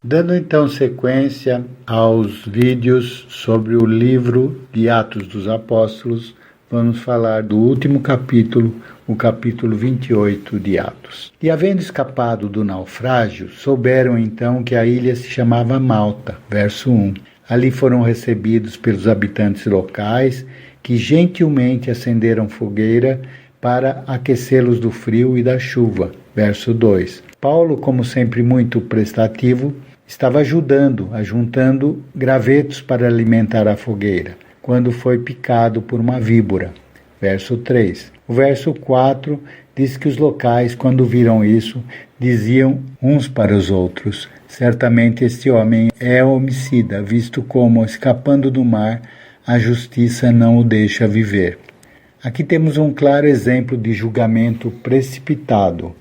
Dando então sequência aos vídeos sobre o livro de Atos dos Apóstolos, vamos falar do último capítulo, o capítulo 28 de Atos. E havendo escapado do naufrágio, souberam então que a ilha se chamava Malta, verso 1. Ali foram recebidos pelos habitantes locais, que gentilmente acenderam fogueira para aquecê-los do frio e da chuva, verso 2. Paulo, como sempre muito prestativo, estava ajuntando gravetos para alimentar a fogueira, quando foi picado por uma víbora. Verso 3. O verso 4 diz que os locais, quando viram isso, diziam uns para os outros: certamente este homem é homicida, visto como, escapando do mar, a justiça não o deixa viver. Aqui temos um claro exemplo de julgamento precipitado,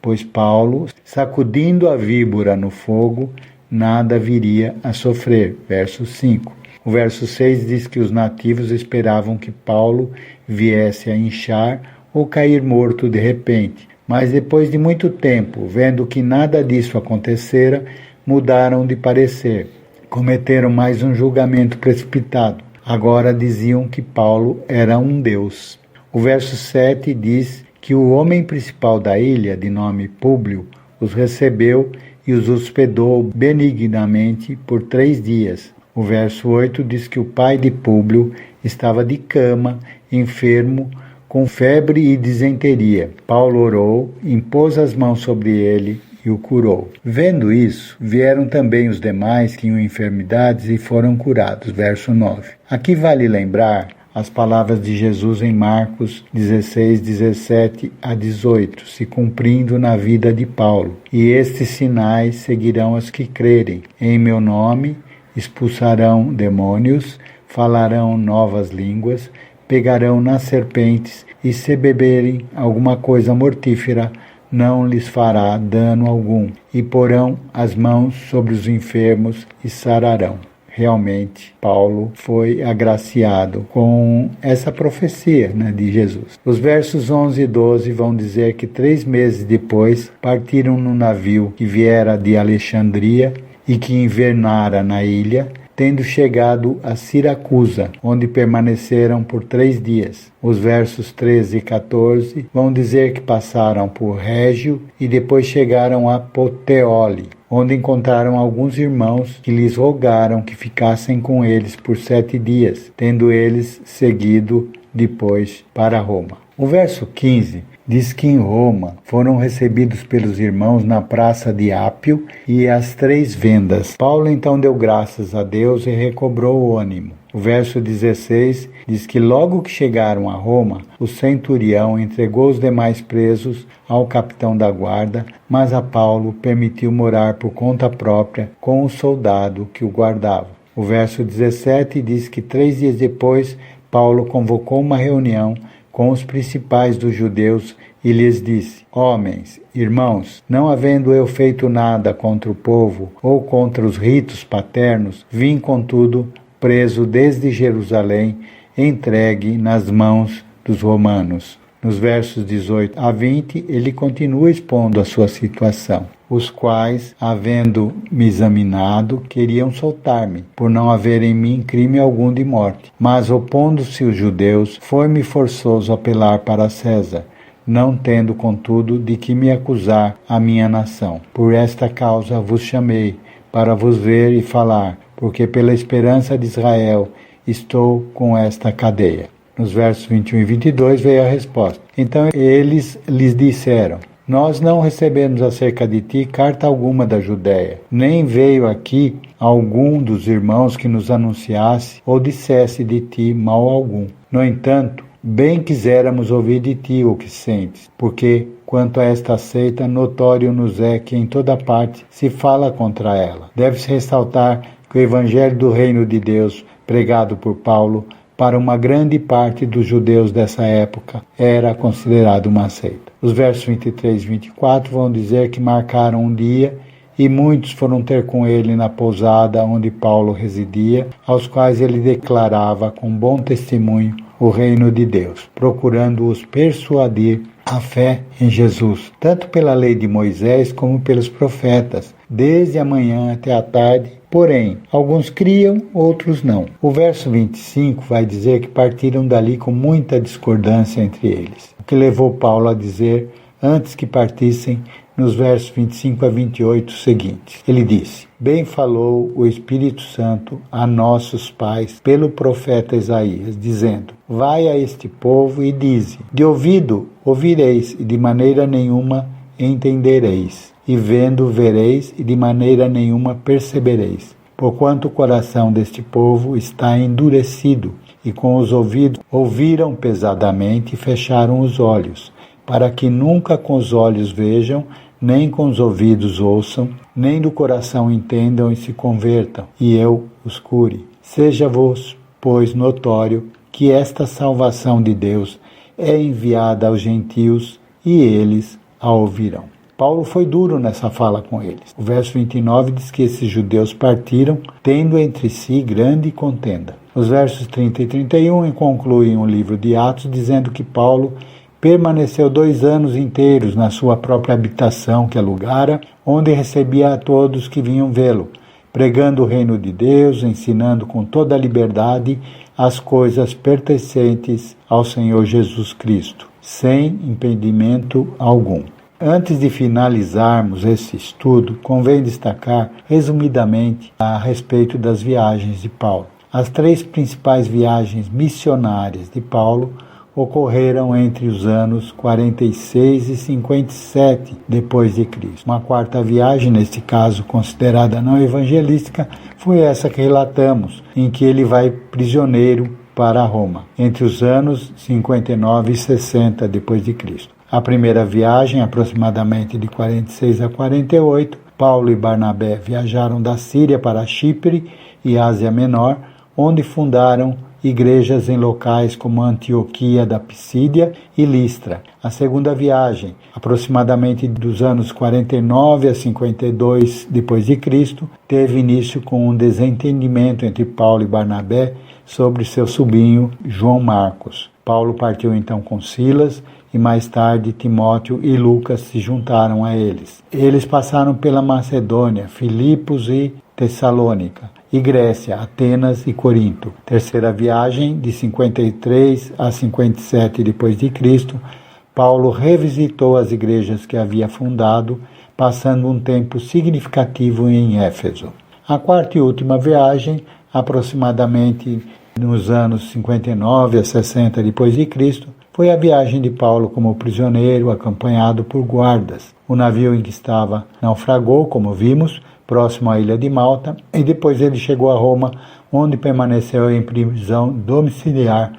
pois Paulo, sacudindo a víbora no fogo, nada viria a sofrer. Verso 5. O verso 6 diz que os nativos esperavam que Paulo viesse a inchar ou cair morto de repente, mas depois de muito tempo, vendo que nada disso acontecera, mudaram de parecer. Cometeram mais um julgamento precipitado. Agora diziam que Paulo era um deus. O verso 7 diz que o homem principal da ilha, de nome Públio, os recebeu e os hospedou benignamente por 3 dias. O verso 8 diz que o pai de Públio estava de cama, enfermo, com febre e disenteria. Paulo orou, impôs as mãos sobre ele e o curou. Vendo isso, vieram também os demais que tinham enfermidades e foram curados. Verso 9. Aqui vale lembrar as palavras de Jesus em Marcos 16, 17 a 18, se cumprindo na vida de Paulo. E estes sinais seguirão os que crerem. Em meu nome expulsarão demônios, falarão novas línguas, pegarão nas serpentes, e se beberem alguma coisa mortífera, não lhes fará dano algum, e porão as mãos sobre os enfermos e sararão. Realmente, Paulo foi agraciado com essa profecia, de Jesus. Os versos 11 e 12 vão dizer que 3 meses depois partiram no navio que viera de Alexandria e que invernara na ilha, tendo chegado a Siracusa, onde permaneceram por 3 dias. Os versos 13 e 14 vão dizer que passaram por Régio e depois chegaram a Puteoli, onde encontraram alguns irmãos que lhes rogaram que ficassem com eles por 7 dias, tendo eles seguido depois para Roma. O verso 15 diz que em Roma foram recebidos pelos irmãos na praça de Ápio e às 3 vendas. Paulo então deu graças a Deus e recobrou o ânimo. O verso 16 diz que logo que chegaram a Roma, o centurião entregou os demais presos ao capitão da guarda, mas a Paulo permitiu morar por conta própria com o soldado que o guardava. O verso 17 diz que 3 dias depois, Paulo convocou uma reunião com os principais dos judeus e lhes disse: homens, irmãos, não havendo eu feito nada contra o povo ou contra os ritos paternos, vim contudo preso desde Jerusalém, entregue nas mãos dos romanos. Nos versos 18 a 20, ele continua expondo a sua situação, os quais, havendo-me examinado, queriam soltar-me, por não haver em mim crime algum de morte. Mas, opondo-se os judeus, foi-me forçoso apelar para César, não tendo, contudo, de que me acusar a minha nação. Por esta causa vos chamei, para vos ver e falar, porque pela esperança de Israel estou com esta cadeia. Nos versos 21 e 22 veio a resposta. Então eles lhes disseram: nós não recebemos acerca de ti carta alguma da Judéia, nem veio aqui algum dos irmãos que nos anunciasse ou dissesse de ti mal algum. No entanto, bem quiséramos ouvir de ti o que sentes, porque quanto a esta seita, notório nos é que em toda parte se fala contra ela. Deve-se ressaltar que o evangelho do reino de Deus, pregado por Paulo, para uma grande parte dos judeus dessa época, era considerado uma seita. Os versos 23 e 24 vão dizer que marcaram um dia e muitos foram ter com ele na pousada onde Paulo residia, aos quais ele declarava com bom testemunho o reino de Deus, procurando-os persuadir a fé em Jesus, tanto pela lei de Moisés como pelos profetas, desde a manhã até a tarde. Porém, alguns criam, outros não. O verso 25 vai dizer que partiram dali com muita discordância entre eles, o que levou Paulo a dizer, antes que partissem, nos versos 25 a 28 seguintes. Ele disse: Bem falou o Espírito Santo a nossos pais pelo profeta Isaías, dizendo: Vai a este povo e dize: De ouvido ouvireis, e de maneira nenhuma entendereis, e vendo vereis, e de maneira nenhuma percebereis. Porquanto o coração deste povo está endurecido, e com os ouvidos ouviram pesadamente e fecharam os olhos, para que nunca com os olhos vejam, nem com os ouvidos ouçam, nem do coração entendam e se convertam, e eu os cure. Seja-vos, pois, notório que esta salvação de Deus é enviada aos gentios, e eles a ouvirão. Paulo foi duro nessa fala com eles. O verso 29 diz que esses judeus partiram, tendo entre si grande contenda. Os versos 30 e 31 concluem o livro de Atos, dizendo que Paulo permaneceu 2 anos inteiros na sua própria habitação que alugara, onde recebia a todos que vinham vê-lo, pregando o reino de Deus, ensinando com toda a liberdade as coisas pertencentes ao Senhor Jesus Cristo, sem impedimento algum. Antes de finalizarmos esse estudo, convém destacar resumidamente a respeito das viagens de Paulo. As 3 principais viagens missionárias de Paulo ocorreram entre os anos 46 e 57 depois de Cristo. Uma 4ª viagem, neste caso considerada não evangelística, foi essa que relatamos, em que ele vai prisioneiro para Roma, entre os anos 59 e 60 depois de Cristo. A primeira viagem, aproximadamente de 46 a 48, Paulo e Barnabé viajaram da Síria para Chipre e Ásia Menor, onde fundaram igrejas em locais como Antioquia da Pisídia e Listra. A segunda viagem, aproximadamente dos anos 49 a 52 depois de Cristo, teve início com um desentendimento entre Paulo e Barnabé sobre seu sobrinho João Marcos. Paulo partiu então com Silas e mais tarde Timóteo e Lucas se juntaram a eles. Eles passaram pela Macedônia, Filipos e Tessalônica, e Grécia, Atenas e Corinto. Terceira viagem, de 53 a 57 depois de Cristo, Paulo revisitou as igrejas que havia fundado, passando um tempo significativo em Éfeso. A quarta e última viagem, aproximadamente nos anos 59 a 60 depois de Cristo, foi a viagem de Paulo como prisioneiro, acompanhado por guardas. O navio em que estava naufragou, como vimos, próximo à ilha de Malta, e depois ele chegou a Roma, onde permaneceu em prisão domiciliar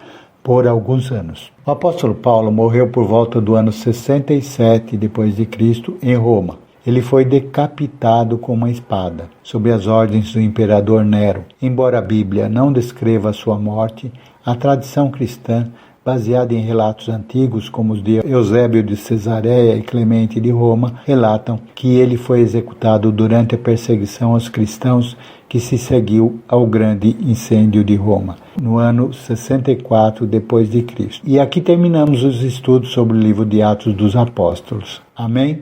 por alguns anos. O apóstolo Paulo morreu por volta do ano 67 depois de Cristo em Roma. Ele foi decapitado com uma espada, sob as ordens do imperador Nero. Embora a Bíblia não descreva a sua morte, a tradição cristã, baseada em relatos antigos como os de Eusébio de Cesareia e Clemente de Roma, relatam que ele foi executado durante a perseguição aos cristãos que se seguiu ao grande incêndio de Roma, no ano 64 depois de Cristo. E aqui terminamos os estudos sobre o livro de Atos dos Apóstolos. Amém?